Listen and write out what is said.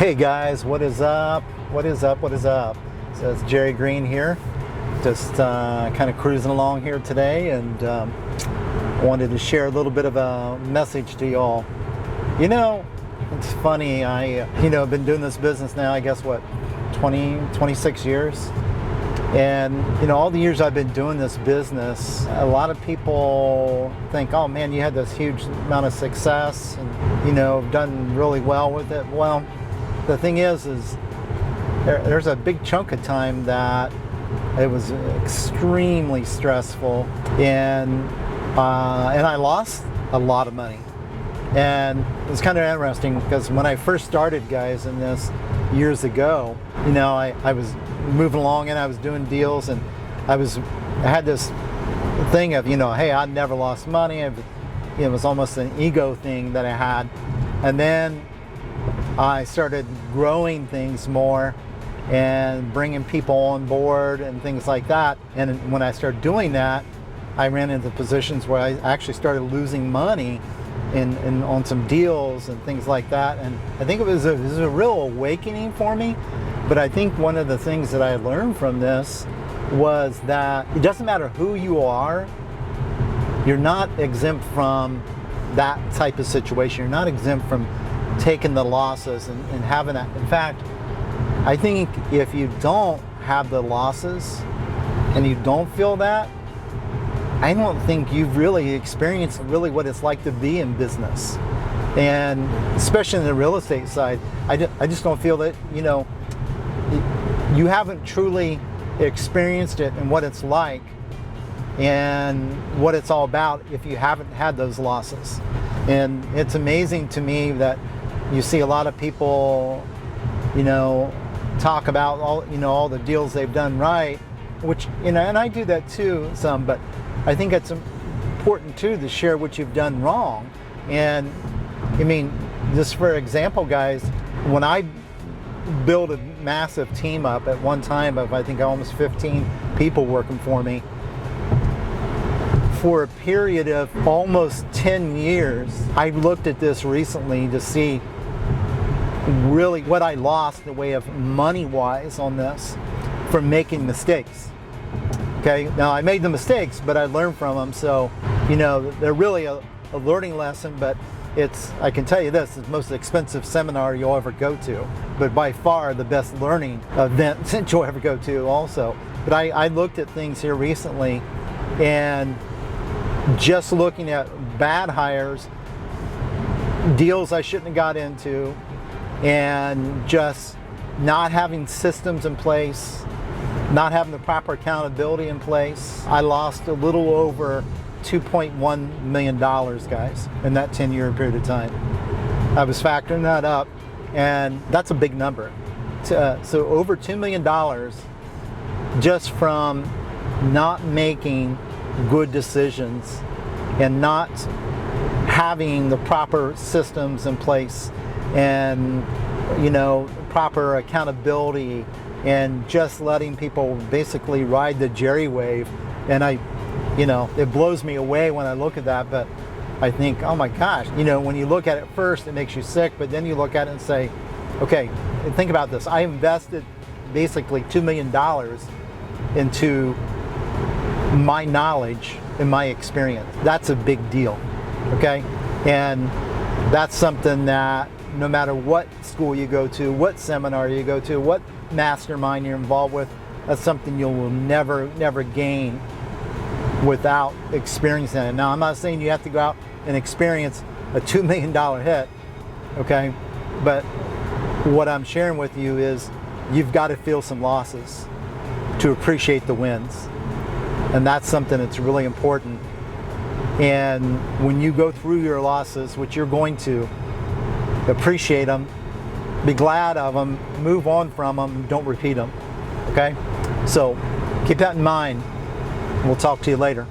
Hey guys, what is up? What is up? What is up? So it's Jerry Green here, just kind of cruising along here today, and wanted to share a little bit of a message to y'all. You know, it's funny, I've been doing this business now, I guess what, 26 years? And all the years I've been doing this business, a lot of people think, oh man, you had this huge amount of success and done really well with it. Well, the thing is there's a big chunk of time that it was extremely stressful, and I lost a lot of money. And it's kind of interesting because when I first started, guys, in this years ago, I was moving along and I was doing deals, and I had this thing of, hey, I never lost money. It was almost an ego thing that I had. And then I started growing things more and bringing people on board and things like that. And when I started doing that, I ran into positions where I actually started losing money on some deals and things like that. And I think it was a real awakening for me. But I think one of the things that I learned from this was that it doesn't matter who you are, you're not exempt from that type of situation. You're not exempt from taking the losses and having that. In fact, I think if you don't have the losses and you don't feel that, I don't think you've really experienced really what it's like to be in business. And especially in the real estate side, I just don't feel that, you haven't truly experienced it and what it's like and what it's all about if you haven't had those losses. And it's amazing to me that you see a lot of people, talk about all the deals they've done right, which, and I do that too some, but I think it's important too to share what you've done wrong. And I mean, just for example, guys, when I built a massive team up at one time of, I think, almost 15 people working for me, for a period of almost 10 years, I looked at this recently to see really what I lost in the way of money-wise on this from making mistakes. Okay, now I made the mistakes, but I learned from them, so they're really a learning lesson. But I can tell you this, it's the most expensive seminar you'll ever go to, but by far the best learning event that you'll ever go to also. But I looked at things here recently, and just looking at bad hires, deals I shouldn't have got into, and just not having systems in place, not having the proper accountability in place, I lost a little over $2.1 million, guys, in that 10-year period of time. I was factoring that up, and that's a big number. So over $2 million just from not making good decisions and not having the proper systems in place and proper accountability, and just letting people basically ride the Jerry wave. And it blows me away when I look at that, but I think, oh my gosh, when you look at it first, it makes you sick, but then you look at it and say, okay, think about this. I invested basically $2 million into my knowledge and my experience. That's a big deal, okay? And that's something that no matter what school you go to, what seminar you go to, what mastermind you're involved with, that's something you will never gain without experiencing it. Now, I'm not saying you have to go out and experience a $2 million hit, okay? But what I'm sharing with you is you've got to feel some losses to appreciate the wins. And that's something that's really important. And when you go through your losses, which you're going to, appreciate them, be glad of them, move on from them, don't repeat them, okay? So keep that in mind. We'll talk to you later.